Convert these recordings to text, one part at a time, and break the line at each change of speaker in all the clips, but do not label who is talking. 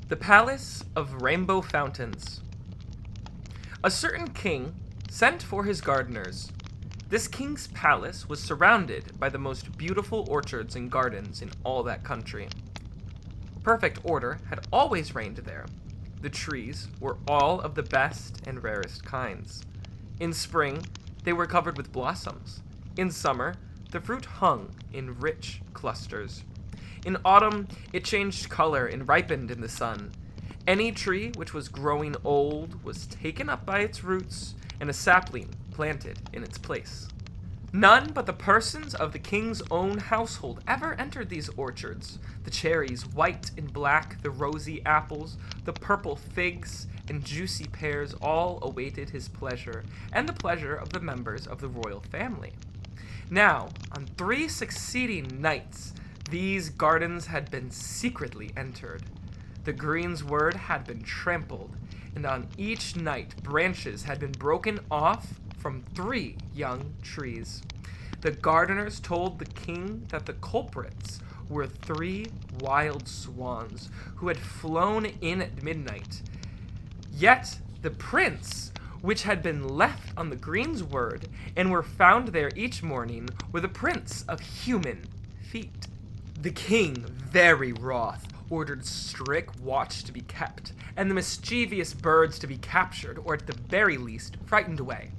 The Palace of Rainbow Fountains. A certain king sent for his gardeners. This king's palace was surrounded by the most beautiful orchards and gardens in all that country. Perfect order had always reigned there. The trees were all of the best and rarest kinds. In spring, they were covered with blossoms. In summer, the fruit hung in rich clusters. In autumn, it changed color and ripened in the sun. Any tree which was growing old was taken up by its roots, and a sapling planted in its place. None but the persons of the king's own household ever entered these orchards. The cherries, white and black, the rosy apples, the purple figs, and juicy pears all awaited his pleasure, and the pleasure of the members of the royal family. Now, on 3 succeeding nights, these gardens had been secretly entered. The greensward had been trampled, and on each night branches had been broken off from 3 young trees. The gardeners told the king that the culprits were 3 wild swans who had flown in at midnight. Yet the prints, which had been left on the greensward and were found there each morning, were the prints of human feet. The king, very wroth, ordered strict watch to be kept, and the mischievous birds to be captured, or at the very least, frightened away.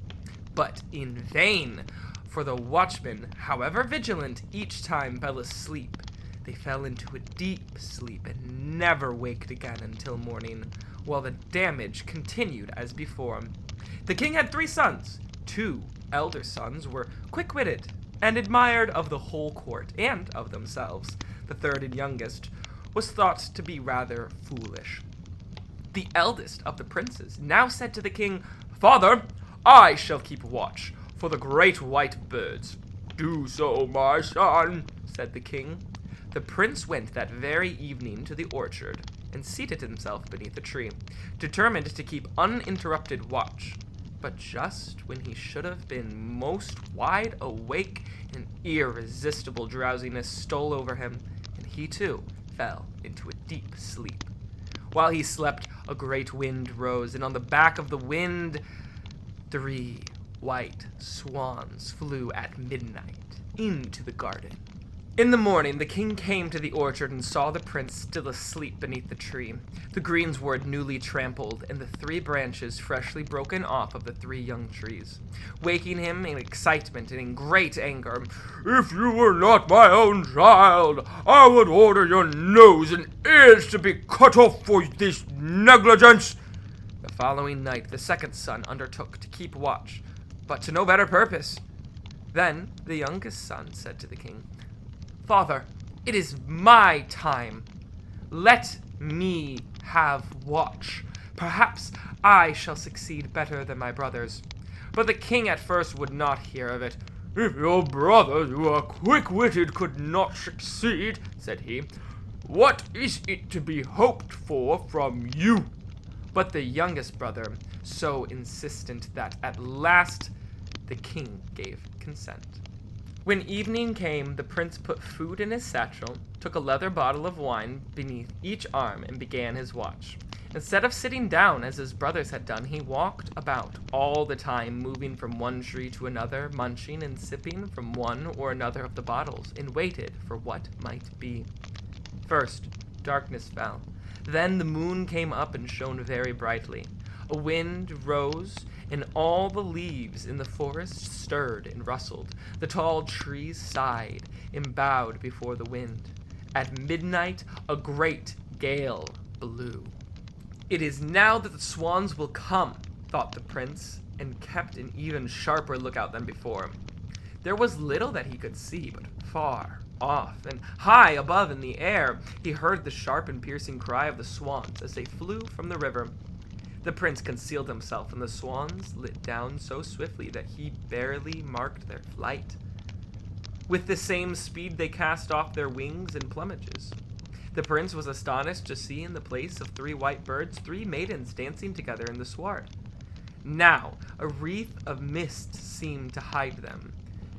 But in vain, for the watchmen, however vigilant, each time fell asleep. They fell into a deep sleep and never waked again until morning, while the damage continued as before. The king had 3 sons. 2 elder sons were quick-witted and admired of the whole court and of themselves. The 3rd and youngest was thought to be rather foolish. The eldest of the princes now said to the king, "Father, I shall keep watch for the great white birds." "Do so, my son," said the king. The prince went that very evening to the orchard and seated himself beneath a tree, determined to keep uninterrupted watch. But just when he should have been most wide awake, an irresistible drowsiness stole over him, and he too fell into a deep sleep. While he slept, a great wind rose, and on the back of the wind, 3 white swans flew at midnight into the garden. In the morning, the king came to the orchard and saw the prince still asleep beneath the tree, the greensward newly trampled, and the 3 branches freshly broken off of the 3 young trees. Waking him in excitement and in great anger, "If you were not my own child, I would order your nose and ears to be cut off for this negligence." The following night, the 2nd son undertook to keep watch, but to no better purpose. Then the youngest son said to the king, "Father, it is my time. Let me have watch. Perhaps I shall succeed better than my brothers." But the king at first would not hear of it. "If your brothers, who are quick-witted, could not succeed," said he, "what is it to be hoped for from you?" But the youngest brother so insistent that at last the king gave consent. When evening came, the prince put food in his satchel, took a leather bottle of wine beneath each arm, and began his watch. Instead of sitting down as his brothers had done, he walked about all the time, moving from one tree to another, munching and sipping from one or another of the bottles, and waited for what might be. First, darkness fell. Then the moon came up and shone very brightly. A wind rose, and all the leaves in the forest stirred and rustled. The tall trees sighed and bowed before the wind. At midnight, a great gale blew. "It is now that the swans will come," thought the prince, and kept an even sharper lookout than before. There was little that he could see, but far off and high above in the air, he heard the sharp and piercing cry of the swans as they flew from the river. The prince concealed himself, and the swans lit down so swiftly that he barely marked their flight. With the same speed they cast off their wings and plumages. The prince was astonished to see in the place of 3 white birds 3 maidens dancing together in the sward. Now a wreath of mist seemed to hide them,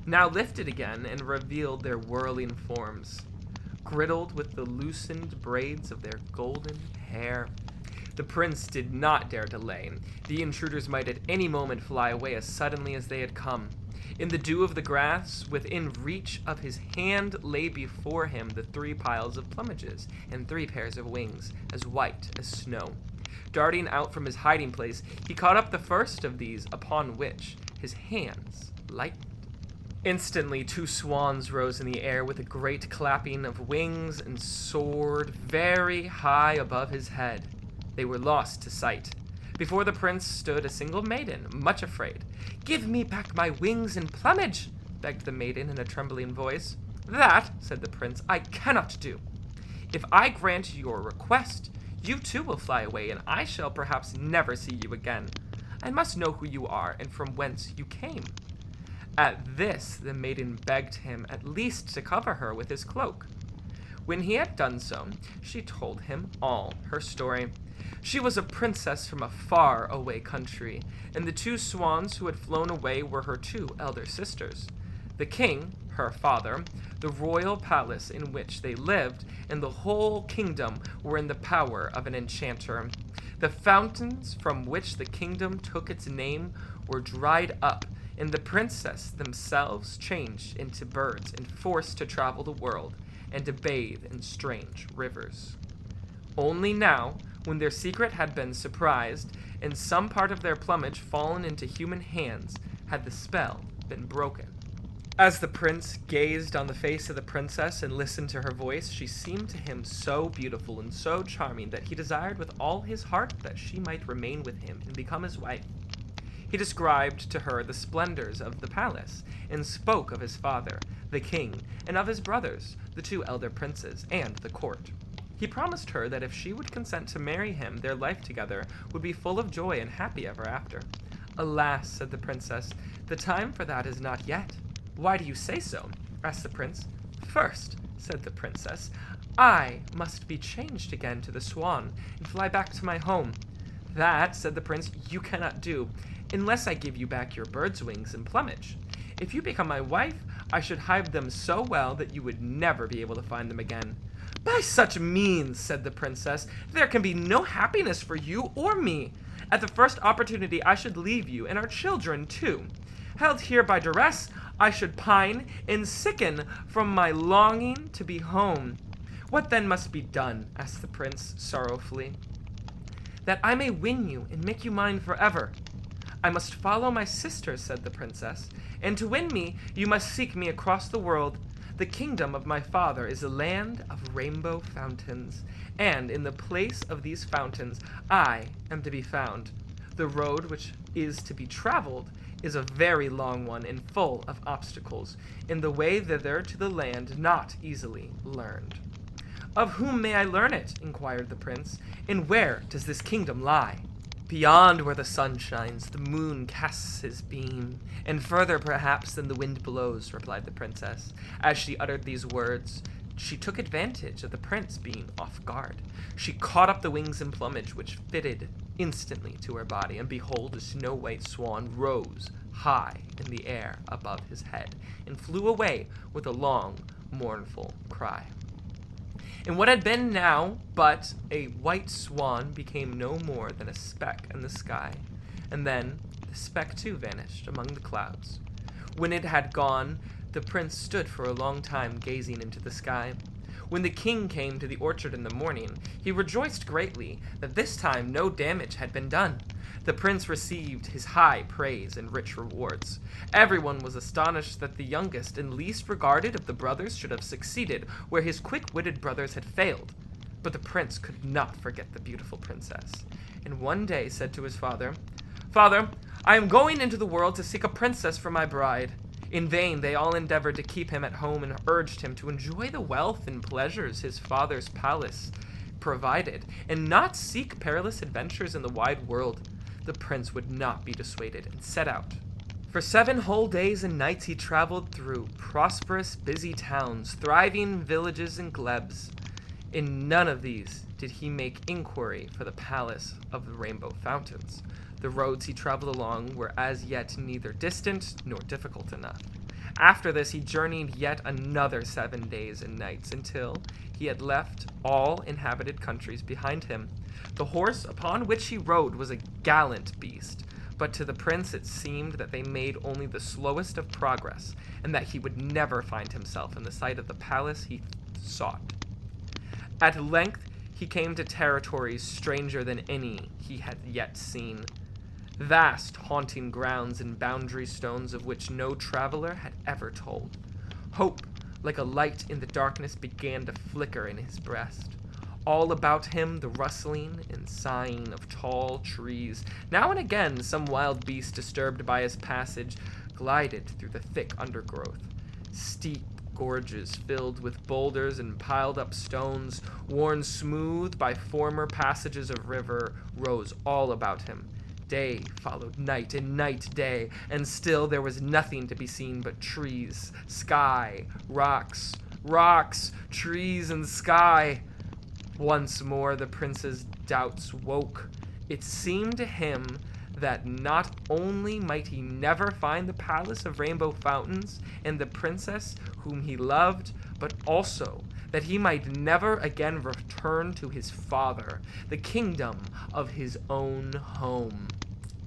now lifted again and revealed their whirling forms. griddled with the loosened braids of their golden hair. The prince did not dare delay. The intruders might at any moment fly away as suddenly as they had come. In the dew of the grass, within reach of his hand, lay before him the 3 piles of plumages and 3 pairs of wings, as white as snow. Darting out from his hiding place, he caught up the first of these, upon which his hands lightened. Instantly 2 swans rose in the air with a great clapping of wings and soared very high above his head. They were lost to sight. Before the prince stood a single maiden, much afraid. "Give me back my wings and plumage," begged the maiden in a trembling voice. "That," said the prince, "I cannot do. If I grant your request, you too will fly away, and I shall perhaps never see you again. I must know who you are and from whence you came." At this, the maiden begged him at least to cover her with his cloak. When he had done so, she told him all her story. She was a princess from a far-away country, and the 2 swans who had flown away were her 2 elder sisters. The king, her father, the royal palace in which they lived, and the whole kingdom were in the power of an enchanter. The fountains from which the kingdom took its name were dried up, and the princess themselves changed into birds and forced to travel the world and to bathe in strange rivers. Only now, when their secret had been surprised, and some part of their plumage fallen into human hands, had the spell been broken. As the prince gazed on the face of the princess and listened to her voice, she seemed to him so beautiful and so charming that he desired with all his heart that she might remain with him and become his wife. He described to her the splendors of the palace, and spoke of his father, the king, and of his brothers, the 2 elder princes, and the court. He promised her that if she would consent to marry him, their life together would be full of joy and happy ever after. "Alas," said the princess, "the time for that is not yet." "Why do you say so?" asked the prince. "First," said the princess, "I must be changed again to the swan and fly back to my home." "That," said the prince, "you cannot do, unless I give you back your bird's wings and plumage. If you become my wife, I should hide them so well that you would never be able to find them again." "By such means," said the princess, "there can be no happiness for you or me. At the first opportunity I should leave you, and our children too. Held here by duress, I should pine and sicken from my longing to be home." "What then must be done?" asked the prince sorrowfully. "That I may win you and make you mine forever." "I must follow my sister," said the princess, "and to win me, you must seek me across the world. The kingdom of my father is a land of rainbow fountains, and in the place of these fountains I am to be found. The road which is to be traveled is a very long one and full of obstacles, and the way thither to the land not easily learned." "Of whom may I learn it?" inquired the prince, "and where does this kingdom lie?" "Beyond where the sun shines, the moon casts his beam, and further perhaps than the wind blows," replied the princess. As she uttered these words, she took advantage of the prince being off guard. She caught up the wings and plumage which fitted instantly to her body, and behold, a snow-white swan rose high in the air above his head, and flew away with a long, mournful cry. And what had been now but a white swan became no more than a speck in the sky, and then the speck too vanished among the clouds. When it had gone, the prince stood for a long time gazing into the sky. When the king came to the orchard in the morning, he rejoiced greatly that this time no damage had been done. The prince received his high praise and rich rewards. Everyone was astonished that the youngest and least regarded of the brothers should have succeeded where his quick-witted brothers had failed. But the prince could not forget the beautiful princess, and one day said to his father, "Father, I am going into the world to seek a princess for my bride." In vain they all endeavored to keep him at home and urged him to enjoy the wealth and pleasures his father's palace provided, and not seek perilous adventures in the wide world. The prince would not be dissuaded, and set out. For 7 whole days and nights he traveled through prosperous, busy towns, thriving villages and glebs. In none of these did he make inquiry for the palace of the rainbow fountains. The roads he traveled along were as yet neither distant nor difficult enough. After this, he journeyed yet another 7 days and nights until he had left all inhabited countries behind him. The horse upon which he rode was a gallant beast, but to the prince it seemed that they made only the slowest of progress, and that he would never find himself in the sight of the palace he sought. At length he came to territories stranger than any he had yet seen. Vast haunting grounds and boundary stones of which no traveler had ever told. Hope, like a light in the darkness, began to flicker in his breast. All about him the rustling and sighing of tall trees. Now and again some wild beast disturbed by his passage glided through the thick undergrowth. Steep gorges filled with boulders and piled-up stones, worn smooth by former passages of river, rose all about him. Day followed night, and night day, and still there was nothing to be seen but trees, sky, rocks, trees, and sky. Once more the prince's doubts woke. It seemed to him that not only might he never find the palace of rainbow fountains and the princess whom he loved, but also that he might never again return to his father, the kingdom of his own home.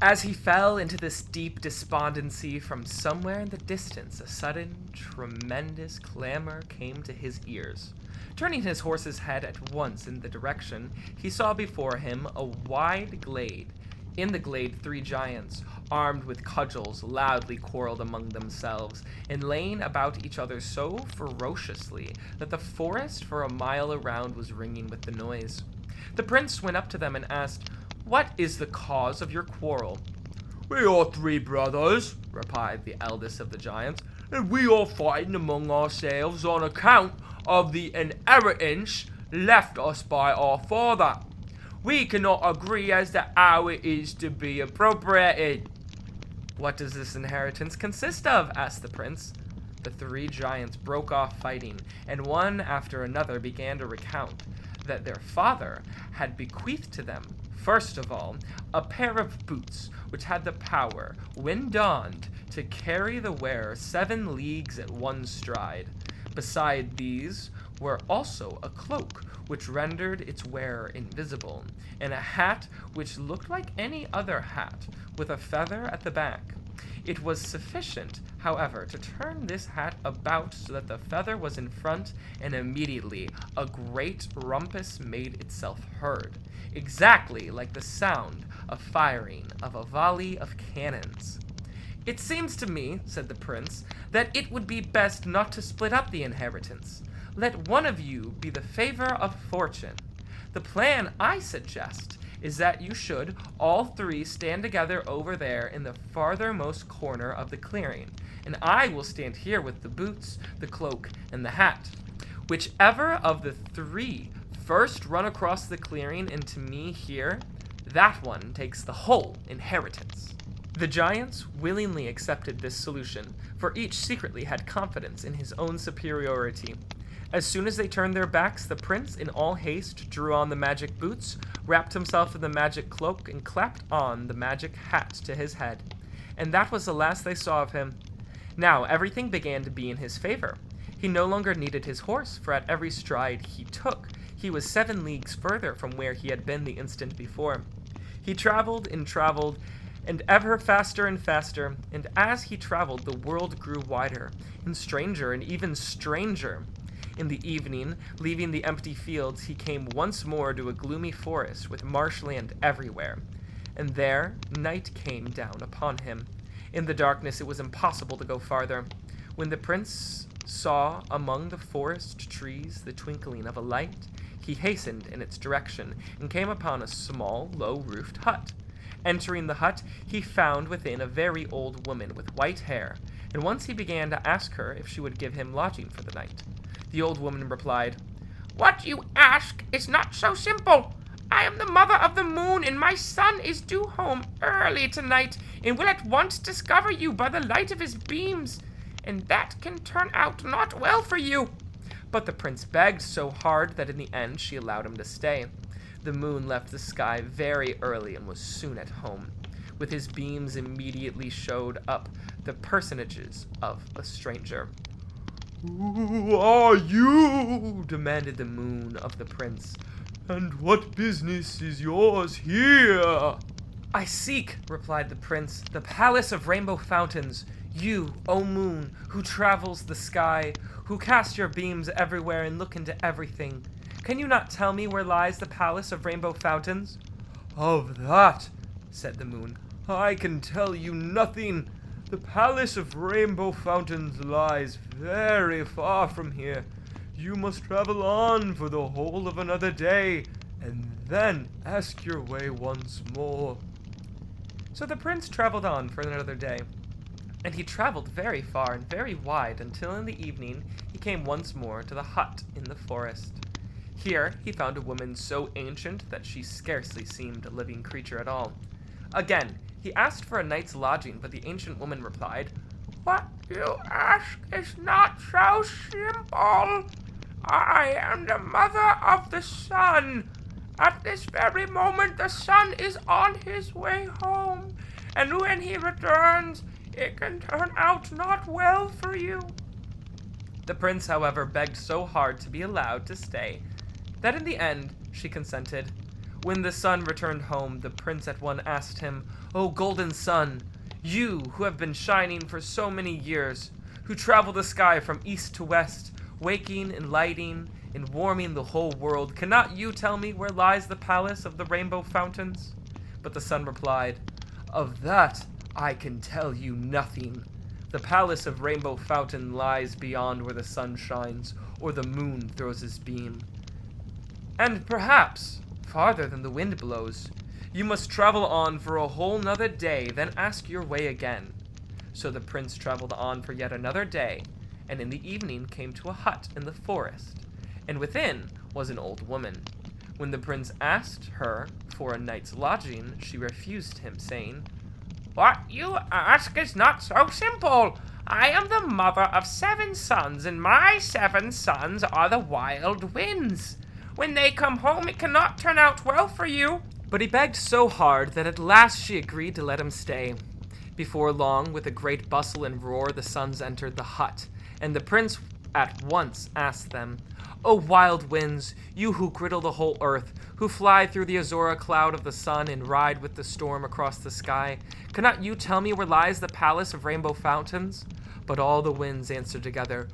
As he fell into this deep despondency, from somewhere in the distance a sudden, tremendous clamor came to his ears. Turning his horse's head at once in the direction, he saw before him a wide glade. In the glade 3 giants, armed with cudgels, loudly quarreled among themselves, and laying about each other so ferociously that the forest for a mile around was ringing with the noise. The prince went up to them and asked, "What is the cause of your quarrel?" "We are 3 brothers," replied the eldest of the giants, "and we are fighting among ourselves on account of the inheritance left us by our father. We cannot agree as to how it is to be appropriated." "What does this inheritance consist of?" asked the prince. The 3 giants broke off fighting, and one after another began to recount that their father had bequeathed to them, first of all, a pair of boots which had the power, when donned, to carry the wearer 7 leagues at one stride. Beside these were also a cloak which rendered its wearer invisible, and a hat which looked like any other hat, with a feather at the back. It was sufficient, however, to turn this hat about so that the feather was in front, and immediately a great rumpus made itself heard, exactly like the sound of firing of a volley of cannons. "It seems to me," said the prince, "that it would be best not to split up the inheritance. Let one of you be the favor of fortune. The plan I suggest is that you should all 3 stand together over there in the farthermost corner of the clearing, and I will stand here with the boots, the cloak, and the hat. Whichever of the 3 first run across the clearing into me here, that one takes the whole inheritance." The giants willingly accepted this solution, for each secretly had confidence in his own superiority. As soon as they turned their backs, the prince, in all haste, drew on the magic boots, wrapped himself in the magic cloak, and clapped on the magic hat to his head. And that was the last they saw of him. Now everything began to be in his favor. He no longer needed his horse, for at every stride he took, he was 7 leagues further from where he had been the instant before. He traveled, and ever faster and faster, and as he traveled the world grew wider, and stranger, and even stranger. In the evening, leaving the empty fields, he came once more to a gloomy forest with marshland everywhere, and there night came down upon him. In the darkness it was impossible to go farther. When the prince saw among the forest trees the twinkling of a light, he hastened in its direction, and came upon a small, low-roofed hut. Entering the hut, he found within a very old woman with white hair, and once he began to ask her if she would give him lodging for the night. The old woman replied, "What you ask is not so simple. I am the mother of the moon, and my son is due home early tonight, and will at once discover you by the light of his beams, and that can turn out not well for you." But the prince begged so hard that in the end she allowed him to stay. The moon left the sky very early and was soon at home. With his beams immediately showed up the personages of a stranger. "Who are you?" demanded the moon of the prince. "And what business is yours here?" "I seek," replied the prince, "the palace of rainbow fountains. You, O moon, who travels the sky, who cast your beams everywhere and look into everything. Can you not tell me where lies the palace of rainbow fountains?" "Of that," said the moon, "I can tell you nothing. The palace of rainbow fountains lies very far from here. You must travel on for the whole of another day, and then ask your way once more." So the prince traveled on for another day, and he traveled very far and very wide until in the evening he came once more to the hut in the forest. Here he found a woman so ancient that she scarcely seemed a living creature at all. Again, he asked for a night's lodging, but the ancient woman replied, "What you ask is not so simple. I am the mother of the sun. At this very moment, the sun is on his way home, and when he returns, it can turn out not well for you." The prince, however, begged so hard to be allowed to stay that in the end she consented. When the sun returned home, the prince at once asked him, "O golden sun, you who have been shining for so many years, who travel the sky from east to west, waking and lighting and warming the whole world, cannot you tell me where lies the palace of the rainbow fountains?" But the sun replied, "Of that I can tell you nothing. The palace of rainbow fountain lies beyond where the sun shines or the moon throws his beam, and perhaps farther than the wind blows. You must travel on for a whole nother day, then ask your way again." So the prince traveled on for yet another day, and in the evening came to a hut in the forest, and within was an old woman. When the prince asked her for a night's lodging, she refused him, saying, "What you ask is not so simple. I am the mother of 7 sons, and my 7 sons are the wild winds. When they come home, it cannot turn out well for you." But he begged so hard that at last she agreed to let him stay. Before long, with a great bustle and roar, the sons entered the hut, and the prince at once asked them, "O wild winds, you who griddle the whole earth, who fly through the azure cloud of the sun and ride with the storm across the sky, cannot you tell me where lies the palace of rainbow fountains?" But all the winds answered together,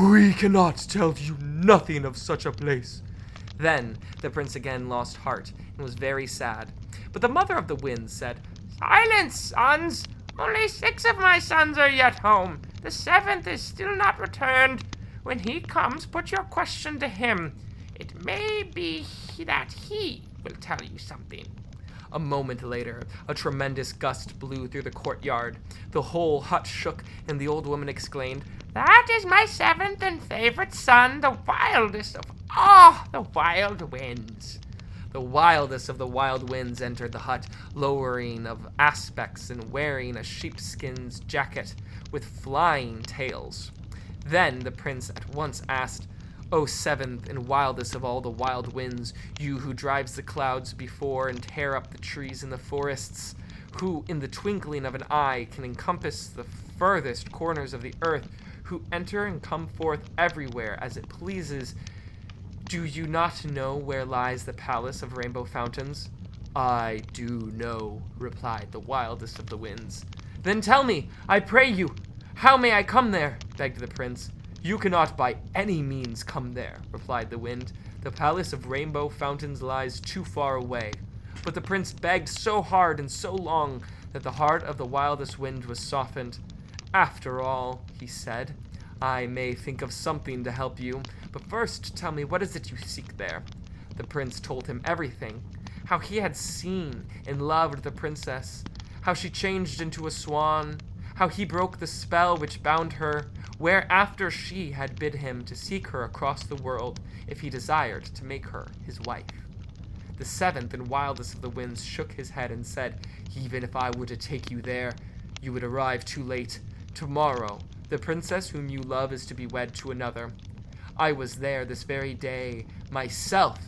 "We cannot tell you nothing of such a place." Then the prince again lost heart and was very sad. But the mother of the winds said, "Silence, sons! Only 6 of my sons are yet home. The 7th is still not returned. When he comes, put your question to him. It may be that he will tell you something." A moment later, a tremendous gust blew through the courtyard. The whole hut shook, and the old woman exclaimed, "That is my 7th and favorite son, the wildest of all the wild winds." The wildest of the wild winds entered the hut, lowering of aspects and wearing a sheepskin's jacket with flying tails. Then the prince at once asked, "O 7th and wildest of all the wild winds, you who drives the clouds before and tear up the trees in the forests, who in the twinkling of an eye can encompass the furthest corners of the earth, who enter and come forth everywhere as it pleases, do you not know where lies the palace of rainbow fountains?" "I do know," replied the wildest of the winds. "Then tell me, I pray you, how may I come there?" begged the prince. "You cannot by any means come there," replied the wind. "The palace of rainbow fountains lies too far away." But the prince begged so hard and so long that the heart of the wildest wind was softened. "After all," he said, "I may think of something to help you, but first tell me, what is it you seek there?" The prince told him everything, how he had seen and loved the princess, how she changed into a swan, how he broke the spell which bound her, whereafter she had bid him to seek her across the world if he desired to make her his wife. The 7th and wildest of the winds shook his head and said, "Even if I were to take you there, you would arrive too late. Tomorrow, the princess whom you love is to be wed to another. I was there this very day myself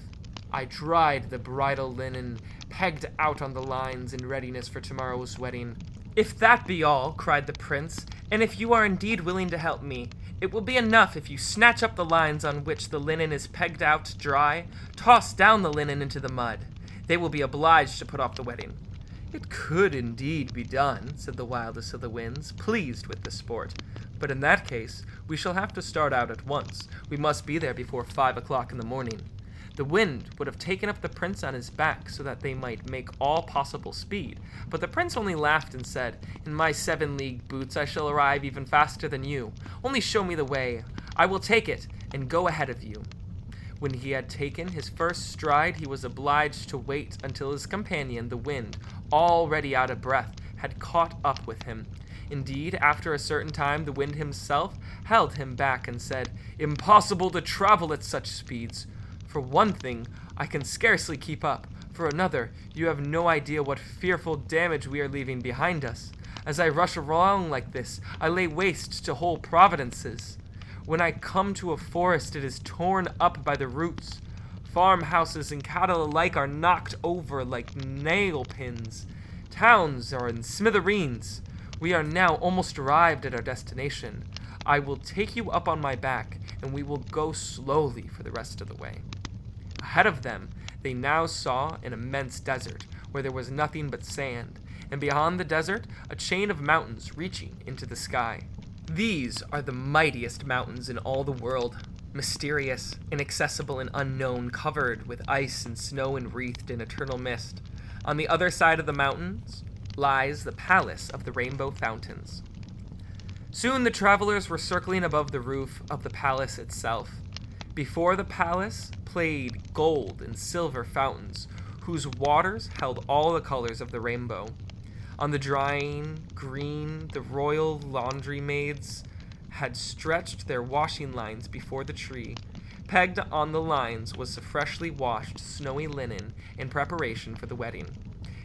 I dried the bridal linen, pegged out on the lines in readiness for tomorrow's wedding." "If that be all," cried the prince, "and if you are indeed willing to help me, it will be enough if you snatch up the lines on which the linen is pegged out to dry, toss down the linen into the mud. They will be obliged to put off the wedding." "It could indeed be done," said the wildest of the winds, pleased with the sport. "But in that case, we shall have to start out at once. We must be there before 5 o'clock in the morning." The wind would have taken up the prince on his back so that they might make all possible speed, but the prince only laughed and said, "In my 7-league boots I shall arrive even faster than you. Only show me the way. I will take it and go ahead of you." When he had taken his first stride, he was obliged to wait until his companion, the wind, already out of breath, had caught up with him. Indeed, after a certain time, the wind himself held him back and said, "Impossible to travel at such speeds. For one thing, I can scarcely keep up. For another, you have no idea what fearful damage we are leaving behind us. As I rush along like this, I lay waste to whole provinces. When I come to a forest, it is torn up by the roots. Farmhouses and cattle alike are knocked over like nail pins. Towns are in smithereens. We are now almost arrived at our destination. I will take you up on my back, and we will go slowly for the rest of the way." Ahead of them, they now saw an immense desert, where there was nothing but sand, and beyond the desert, a chain of mountains reaching into the sky. These are the mightiest mountains in all the world, mysterious, inaccessible, and unknown, covered with ice and snow and wreathed in eternal mist. On the other side of the mountains lies the palace of the Rainbow Fountains. Soon the travelers were circling above the roof of the palace itself. Before the palace played gold and silver fountains, whose waters held all the colors of the rainbow. On the drying green, the royal laundry maids had stretched their washing lines before the tree. Pegged on the lines was the freshly washed, snowy linen in preparation for the wedding.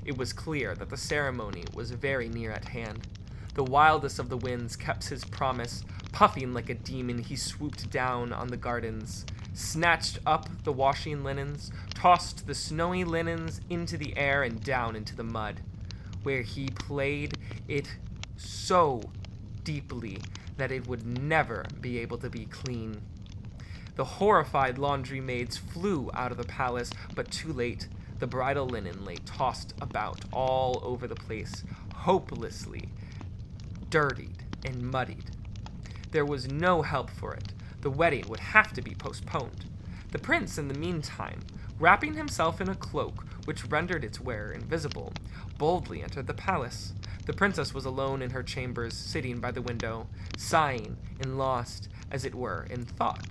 It was clear that the ceremony was very near at hand. The wildest of the winds kept his promise. Puffing like a demon, he swooped down on the gardens, snatched up the washing linens, tossed the snowy linens into the air and down into the mud, where he played it so deeply that it would never be able to be clean. The horrified laundry maids flew out of the palace, but too late. The bridal linen lay tossed about all over the place, hopelessly dirtied and muddied. There was no help for it. The wedding would have to be postponed. The prince, in the meantime, wrapping himself in a cloak which rendered its wearer invisible, boldly entered the palace. The princess was alone in her chambers, sitting by the window, sighing and lost, as it were, in thought.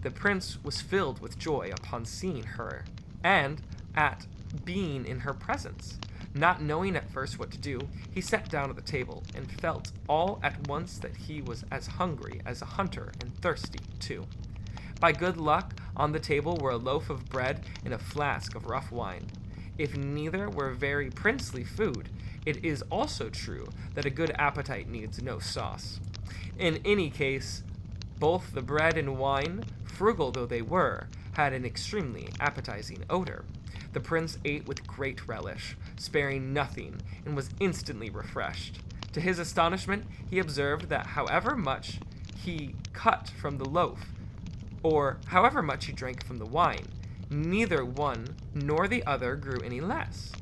The prince was filled with joy upon seeing her, and at being in her presence. Not knowing at first what to do, he sat down at the table and felt all at once that he was as hungry as a hunter and thirsty, too. By good luck, on the table were a loaf of bread and a flask of rough wine. If neither were very princely food, it is also true that a good appetite needs no sauce. In any case, both the bread and wine, frugal though they were, had an extremely appetizing odor. The prince ate with great relish, sparing nothing, and was instantly refreshed. To his astonishment, he observed that however much he cut from the loaf, or however much he drank from the wine, neither one nor the other grew any less.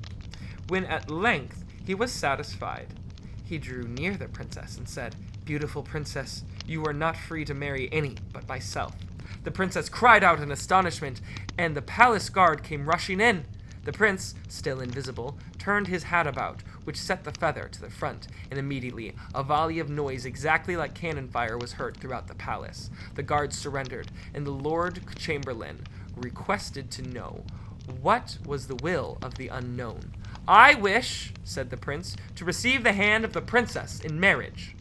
When at length he was satisfied, he drew near the princess and said, "Beautiful princess, you are not free to marry any but myself." The princess cried out in astonishment, and the palace guard came rushing in. The prince, still invisible, turned his hat about, which set the feather to the front, and immediately a volley of noise exactly like cannon fire was heard throughout the palace. The guards surrendered, and the Lord Chamberlain requested to know what was the will of the unknown. "I wish," said the prince, "to receive the hand of the princess in marriage."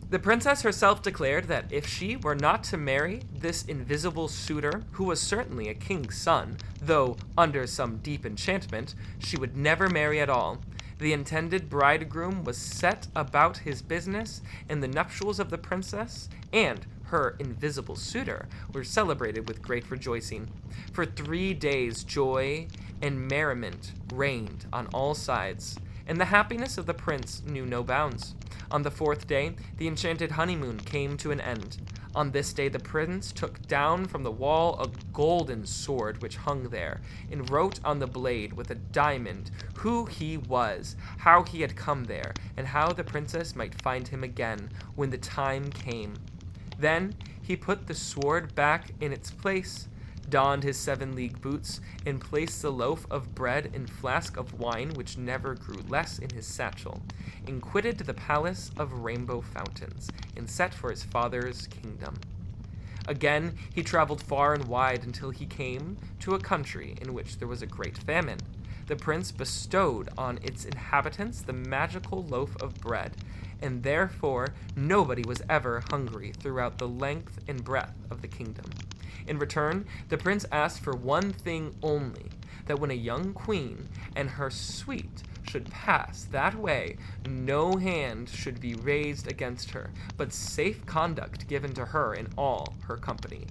The princess herself declared that if she were not to marry this invisible suitor, who was certainly a king's son, though under some deep enchantment, she would never marry at all. The intended bridegroom was set about his business, and the nuptials of the princess, and, her invisible suitor, were celebrated with great rejoicing. For 3 days joy and merriment reigned on all sides, and the happiness of the prince knew no bounds. On the 4th day, the enchanted honeymoon came to an end. On this day, the prince took down from the wall a golden sword which hung there, and wrote on the blade with a diamond who he was, how he had come there, and how the princess might find him again when the time came. Then he put the sword back in its place, donned his 7-league boots, and placed the loaf of bread and flask of wine which never grew less in his satchel, and quitted the palace of rainbow fountains, and set for his father's kingdom. Again he traveled far and wide until he came to a country in which there was a great famine. The prince bestowed on its inhabitants the magical loaf of bread, and therefore nobody was ever hungry throughout the length and breadth of the kingdom. In return, the prince asked for one thing only, that when a young queen and her suite should pass that way, no hand should be raised against her, but safe conduct given to her and all her company,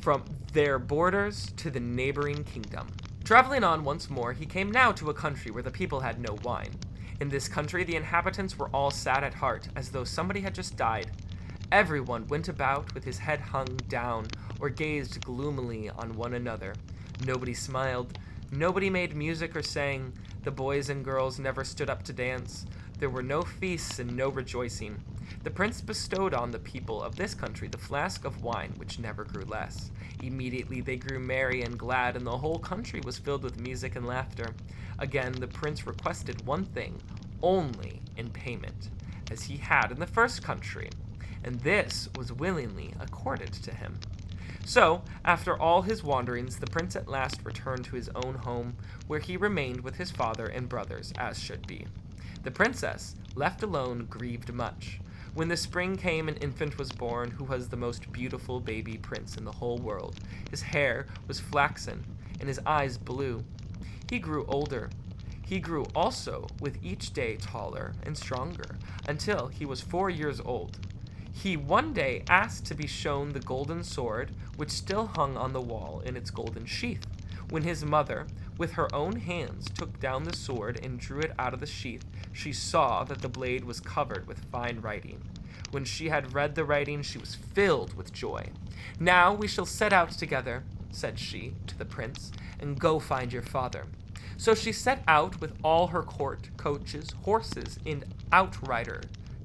from their borders to the neighboring kingdom. Traveling on once more, he came now to a country where the people had no wine. In this country, the inhabitants were all sad at heart, as though somebody had just died. Everyone went about with his head hung down, or gazed gloomily on one another. Nobody smiled. Nobody made music or sang. The boys and girls never stood up to dance. There were no feasts and no rejoicing. The prince bestowed on the people of this country the flask of wine, which never grew less. Immediately they grew merry and glad, and the whole country was filled with music and laughter. Again the prince requested one thing only in payment, as he had in the first country, and this was willingly accorded to him. So, after all his wanderings, the prince at last returned to his own home, where he remained with his father and brothers, as should be. The princess, left alone, grieved much. When the spring came, an infant was born who was the most beautiful baby prince in the whole world. His hair was flaxen, and his eyes blue. He grew older. He grew also with each day taller and stronger, until he was 4 years old. He one day asked to be shown the golden sword, which still hung on the wall in its golden sheath. When his mother, with her own hands, took down the sword and drew it out of the sheath, she saw that the blade was covered with fine writing. When she had read the writing, she was filled with joy. "Now we shall set out together," said she to the prince, "and go find your father." So she set out with all her court, coaches, horses, and outrider,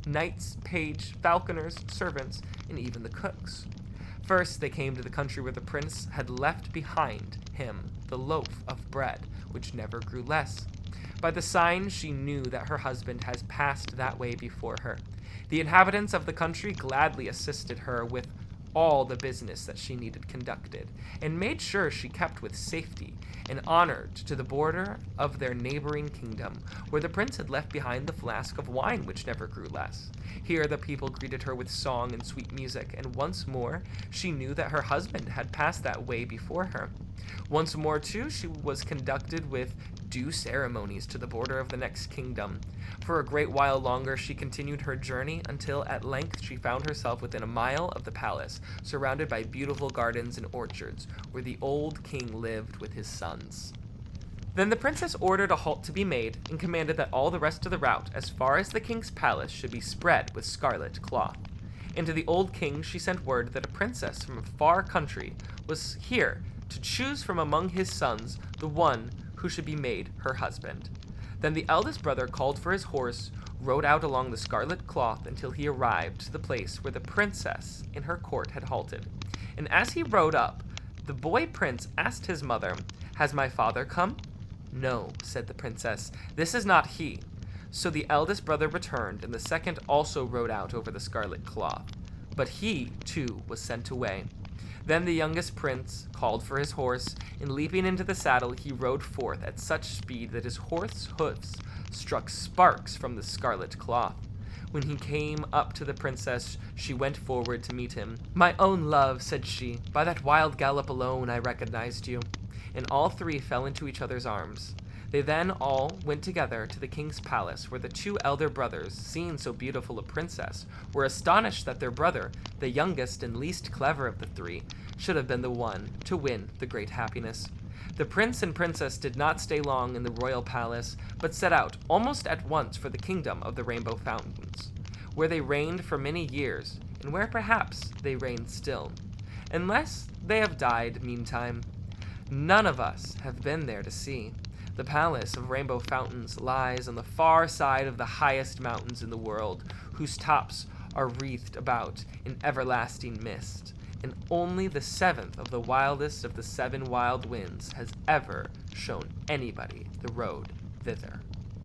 knights, page, falconers, servants, and even the cooks. First they came to the country where the prince had left behind him the loaf of bread, which never grew less. By the sign she knew that her husband had passed that way before her. The inhabitants of the country gladly assisted her with all the business that she needed conducted, and made sure she kept with safety, and honored to the border of their neighboring kingdom, where the prince had left behind the flask of wine which never grew less. Here the people greeted her with song and sweet music, and once more she knew that her husband had passed that way before her. Once more, too, she was conducted with due ceremonies to the border of the next kingdom. For a great while longer she continued her journey, until at length she found herself within a mile of the palace, surrounded by beautiful gardens and orchards, where the old king lived with his sons. Then the princess ordered a halt to be made, and commanded that all the rest of the route, as far as the king's palace, should be spread with scarlet cloth. And to the old king she sent word that a princess from a far country was here to choose from among his sons the one who should be made her husband. Then the eldest brother called for his horse, rode out along the scarlet cloth until he arrived to the place where the princess in her court had halted. And as he rode up, the boy prince asked his mother, "Has my father come?" "No," said the princess, "this is not he." So the eldest brother returned, and the second also rode out over the scarlet cloth. But he, too, was sent away. Then the youngest prince called for his horse, and leaping into the saddle, he rode forth at such speed that his horse's hoofs struck sparks from the scarlet cloth. When he came up to the princess, she went forward to meet him. "My own love," said she, "by that wild gallop alone I recognized you." And all three fell into each other's arms. They then all went together to the king's palace, where the two elder brothers, seeing so beautiful a princess, were astonished that their brother, the youngest and least clever of the three, should have been the one to win the great happiness. The prince and princess did not stay long in the royal palace, but set out almost at once for the kingdom of the Rainbow Fountains, where they reigned for many years, and where perhaps they reign still, unless they have died meantime. None of us have been there to see. The palace of Rainbow Fountains lies on the far side of the highest mountains in the world, whose tops are wreathed about in everlasting mist, and only the seventh of the wildest of the seven wild winds has ever shown anybody the road thither.